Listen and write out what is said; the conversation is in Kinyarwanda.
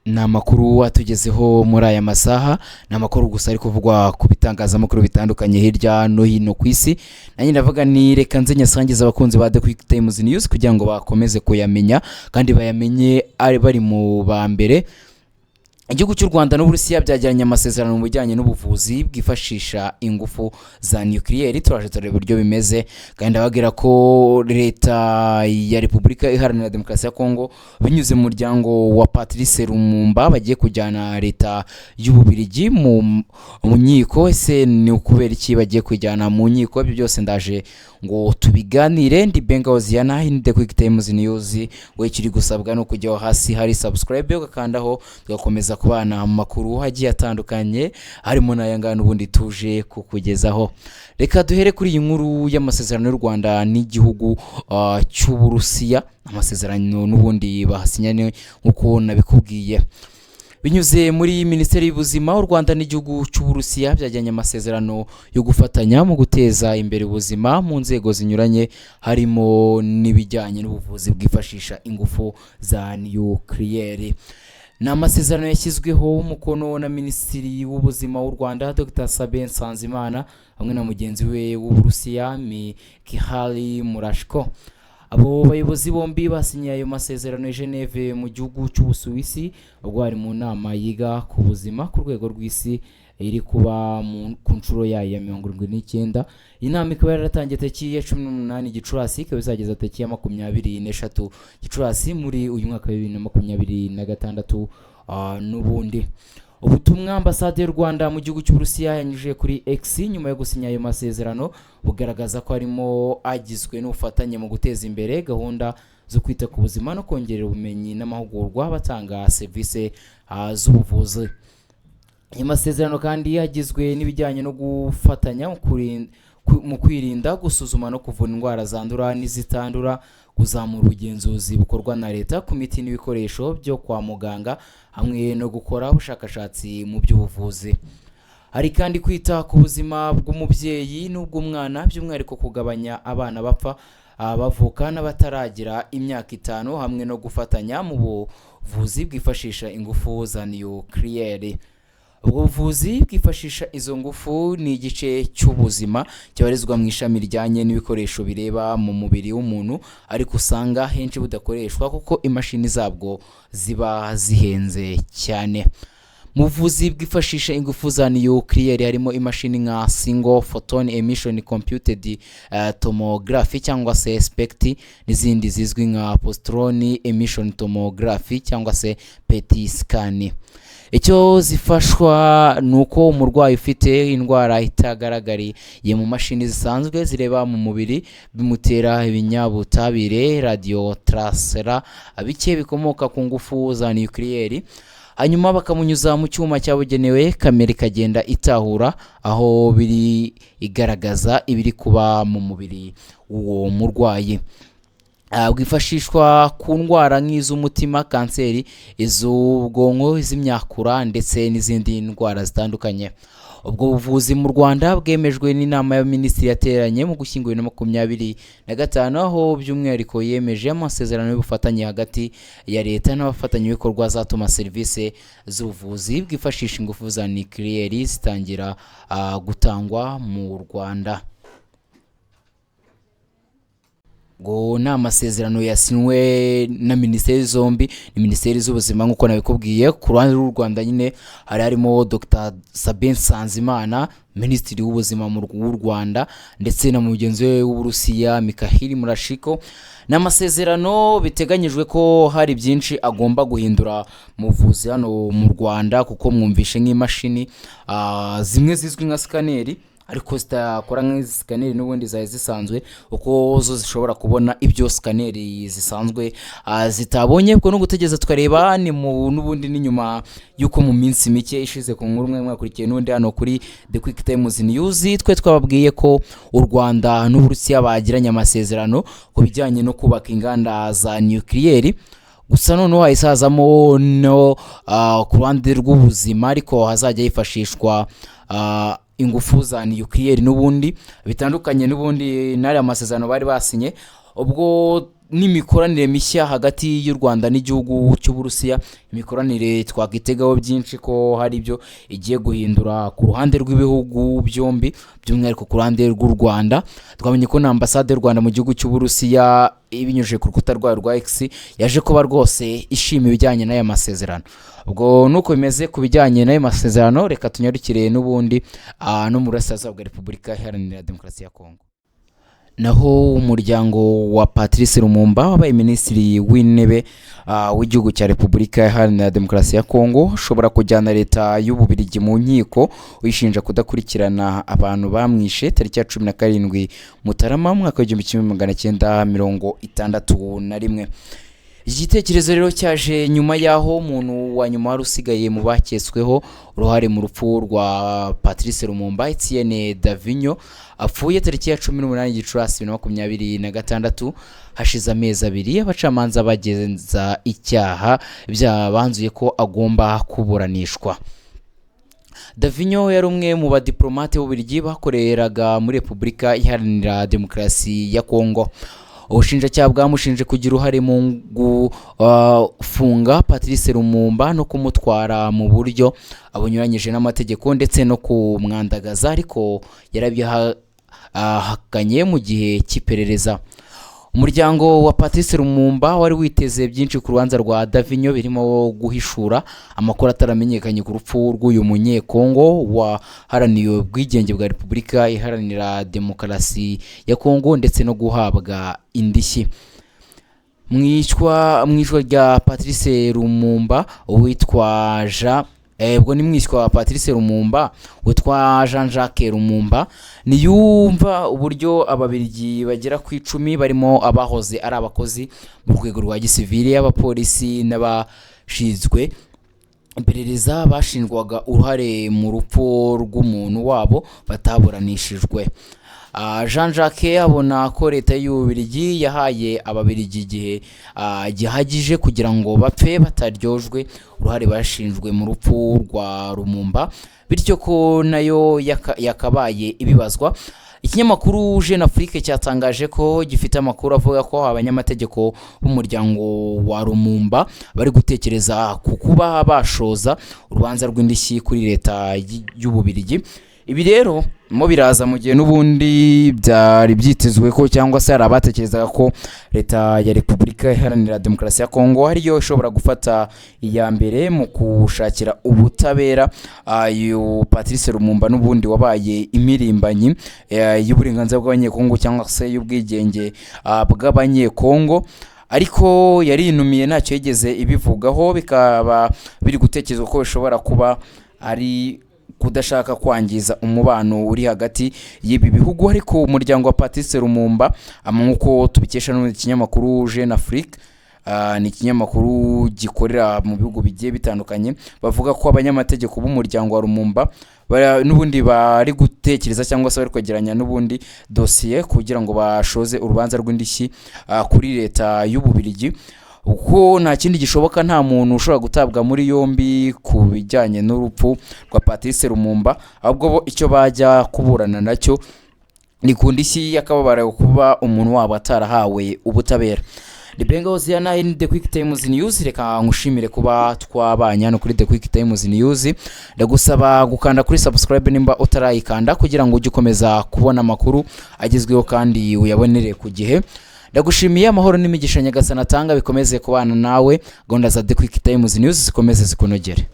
ni amakuru atugezeho muri aya masaha, ni amakuru gusa ari kuvugwa ku bitangazamakuru bitandukanye hirya no hino ku isi. Nanjye ndavuga ni reka nze nyasangiza abakunzi ba The Quick Times News kugira ngo bakomeze kuyamenya kandi bayamenye ari bari mu ba mbere. Igihugu cy'u Rwanda n'Uburusiya byagiranye amasezerano mu bijyanye n'ubuvuzi bwifashisha ingufu za nucleaire. Turaje turebe uburyo bimeze kandi abagira ko leta ya Repubulika Iharanira Demokarasi ya Kongo binyuze mu muryango wa Patrice Lumumba bagiye kujyana leta y'Ububiligi mu nkiko. Ese ni ukubera iki bagiye kujyana mu nkiko? Ibyo byose ndaje ngo tubiganire. Ndi Benga Oziana in The Quick Times News. We kiri gusabwa no kujya hasi hari subscribe ugakandaho tugakomeza kubana mu makuru hagiye atandukanye harimo n'ayangana ubundi tuje kukugezaho. Reka duhere kuri iyi nkuru y'amasezerano y'u Rwanda n'igihugu cy'Uburusiya. Amasezerano n'ubundi bahasinyanye nkuko nabikubwiye. Binyuze muri Minisiteri y'Ubuzima, u Rwanda n'igihugu cy'Uburusiya byajyanye amasezerano yo gufatanya mu guteza imbere ubuzima mu nzego zinyuranye harimo n'ibijyanye n'ubuvuzi bwifashisha ingufu za nucleaire. Ni amasezerano yashyizweho umukono na Minisitiri w'Ubuzima w'u Rwanda Dr Sabin Nsanzimana hamwe na mugenzi we w'Uburusiya Mikhail Murashko. Abo bayobozi bombi basinye ayo masezerano i Geneve mu gihugu cy'Ubusuwisi ubwo bari mu nama yiga ku buzima ku rwego rw'isi iri kuba ku nshuro yayo ya 79. Iyi nama ikaba yaratangiye tariki ya 18 Gicurasi ikaba izageza tariki ya 23 Gicurasi muri uyu mwaka wa 2026 n'ubundi. Ubutumwa ambasade y'u Rwanda mu gihugu cy'Uburusiya yanyujije kuri X nyuma yo gusinya ayo masezerano bugaragaza ko harimo agizwe n'ubufatanye mu guteza imbere gahunda zo kwita ku buzima no kongerera ubumenyi n'amahugurwa batanga serivisi z'ubuvuzi. Ayo masezerano kandi yagizwe n'ibijyanye no gufatanya mu kwirinda, gusuzuma no kuvura indwara zandura n'izitandura, kuzamura ubugenzuzi bukorwa na leta ku miti n'ibikoresho byo kwa muganga hamwe no gukora ubushakashatsi mu by'ubuvuzi. Hari kandi kwita ku buzima bw'umubyeyi n'ubw'umwana, by'umwihariko kugabanya abana bapfa bavuka n'abataragira imyaka 5 hamwe no gufatanya mu buvuzi bwifashisha ingufu za nucleaire. Ubwo buvuzi bwifashisha izo ngufu ni igice cy'ubuzima cyabarizwa mu ishami rijyanye n'ibikoresho bireba mu mubiri w'umuntu ariko usanga henshi budakoreshwa kuko imashini zabwo ziba zihenze cyane. Mu buvuzi bwifashisha ingufu za nucleaire harimo imashini nka single photon emission computed tomography cyangwa se SPECT n'izindi zizwi nka positron emission tomography cyangwa se PET scan. Icyo zifashwa nuko umurwayi ufite indwara itagaragariye mu mashini zisanzwe zireba mu mubiri bimutera ibinyabutabire radiotracera bike bikomoka ku ngufu za nucleaire, hanyuma bakamunyuza mu cyuma cyabugenewe kamera ikagenda itahura aho biri igaragaza ibiri kuba mu mubiri uwo murwayi. Bwifashishwa ku ndwara nk'iz'umutima, kanseri, iz'ubwonko, iz'imyakura ndetse n'izindi ndwara zitandukanye. Ubwo buvuzi mu Rwanda bwemejwe n'inama y'abaminisitiri yateranye mu Gushyingo 2025 aho by'umwihariko yemeje amasezerano y'ubufatanye hagati ya leta n'abafatanyabikorwa azatuma serivisi z'ubuvuzi bwifashisha ingufu za nucleaire zitangira gutangwa mu Rwanda. Ngo ni amasezerano yasinwe na minisiteri zombi, ni minisiteri z'ubuzima nk'uko nabikubwiye. Ku ruhande rw'u Rwanda nyine harimo Dr Sabin Nsanzimana Minisitiri w'Ubuzima w'u Rwanda ndetse na mugenzi we w'Uburusiya Mikhail Murashko. N'amasezerano biteganyijwe ko hari byinshi agomba guhindura mu buvuzi hano mu Rwanda kuko mwumvishe nk'imashini zimwe zizwi nka scaneri ariko zitakora nk'iscaneri n'ubundi zaye zisanzwe uko zo zishobora kubona ibyo scaneri zisanzwe zitabonye. Ubwo no gutegeza tukareba ni mu n'ubundi n'inyuma yuko mu minsi mike ishize ku nkuru mwe mwakurikiye n'undi hano kuri The Quick Times News twe twababwiye ko u Rwanda n'Uburusiya bagiranye amasezerano ku bijyanye no kubaka inganda za nucleaire. Gusa noneho hayisazamo no ku ruhande rw'ubuzima ariko hazajya yifashishwa ingufu za nucleaire n'ubundi bitandukanye n'ubundi nari amasezerano bari basinye. Ubwo n'imikoranire mishya hagati y'u Rwanda n'igihugu cy'Uburusiya. Imikoranire twagitegaho byinshi ko hari ibyo igiye guhindura ku ruhande rw'ibihugu byombi, by'umwihariko ku ruhande rw'u Rwanda. Twamenye ko na ambasade y'u Rwanda mu gihugu cy'Uburusiya ibinyujije ku rukuta rwayo rwa X yaje kuba rwose ishima ibijyanye n'aya masezerano. Ubwo nuko bimeze ku bijyanye n'aya masezerano, reka tunyarukire n'ubundi no mu burasirazuba bwa Repubulika Iharanira Demokarasi ya Kongo. Naho umuryango wa Patrice Lumumba wabaye minisitiri w'intebe w'igihugu cya Repubulika Iharanira Demokarasi ya Kongo ushobora kujyana leta y'Ububiligi mu nkiko uyishinja kudakurikirana abantu bamwishe tariki ya 17 Mutarama mu mwaka wa 1961. Igitekerezo rero cyaje nyuma yaho umuntu wa nyuma wari usigaye mu baketsweho uruhare mu rupfu rwa Patrice Lumumba, Etienne Davinho, apfuye tariki ya 18 Gicurasi 2026. Hashize amezi abiri abacamanza bagenza icyaha byabanzuye ko agomba kuburanishwa. Davinho yari umwe mu badiplomate b'Ububiligi bakoreraga muri Repubulika Iharanira Demokarasi ya Kongo. Ubushinjacyaha bwamushinje kugira uruhare mu gufunga Patrice Lumumba no kumutwara mu buryo abunyuranyije n'amategeko ndetse no kumwandagaza, ariko yarabihakanye mu gihe cy'iperereza. Umuryango wa Patrice Lumumba wari witeze byinshi ku rubanza rwa Davinho, birimo guhishura amakuru ataramenyekanye ku rupfu rw'uyu munyekongo waharaniye ubwigenge bwa Repubulika Iharanira Demokarasi ya Kongo ndetse no guhabwa indishyi. Mwishwa rya Patrice Lumumba witwa ubwo ni mwishywa Patrice Lumumba witwa Jean-Jacques Lumumba niyumva uburyo ababiligi bagera ku 10 barimo abahoze ari abakozi mu rwego rwa gisivili, abapolisi n'abashinzwe iperereza bashinjwaga uruhare mu rupfu rw'umuntu wabo bataburanishijwe. Jean-Jacques abona ko leta y'Ububiligi yahaye ababiligi igihe gihagije kugira ngo bapfe bataryojwe uruhare bashinjwe mu rupfu rwa Lumumba, bityo ko nayo yakabaye ibibazwa. Ikinyamakuru Jeune Afrique cyatangaje ko gifite amakuru avuga ko abanyamategeko b'umuryango wa Lumumba bari gutekereza ku kuba bashoza urubanza rw'indishyi kuri leta y'Ububiligi. Ibi rero mo biraza mu gihe n'ubundi byari byitezwe ko cyangwa se hari abatekerezaga ko leta ya Repubulika Iharanira Demokarasi ya Kongo ariyo ishobora gufata iya mbere mu kushakira ubutabera uyu Patrice Lumumba n'ubundi wabaye imirimbanyi y'uburenganzira bw'abanyekongo cyangwa se y'ubwigenge bw'abanyekongo, ariko yarinumiye ntacyo yigeze ibivugaho. Bikaba biri gutekerezwa ko bishobora kuba ari kudashaka kwangiza umubano uri hagati y'ibi bihugu. Ariko umuryango wa Patrice Lumumba nk'uko tubikesha n'ikinyamakuru Jeune Afrique, ni ikinyamakuru gikorera mu bihugu bigiye bitandukanye, bavuga ko abanyamategeko b'umuryango wa Lumumba n'ubundi bari gutekereza cyangwa se bari kwegeranya n'ubundi dosiye kugira ngo bashoze urubanza rw'indishyi kuri leta y'Ububiligi. Uko nta kindi gishoboka, nta muntu ushobora gutabwa muri yombi ku bijyanye n'urupfu rwa Patrice Lumumba, ahubwo bo icyo bajya kuburana nacyo ni ku ndishyi y'akababaro kuba umuntu wabo atarahawe ubutabera. Libenga Oziana in The Quick Times News. Reka ngushimire kuba twabanye hano kuri The Quick Times News. Ndagusaba gukanda kuri subscribe nimba utarayikanda kugira ngo ujye ukomeza kubona amakuru agezweho kandi uyabonere ku gihe. Ndagushimiye, amahoro n'imigisha Nyagasani atanga bikomeze kubana nawe. Gahunda za The Quick Times News zikomeze zikunogere.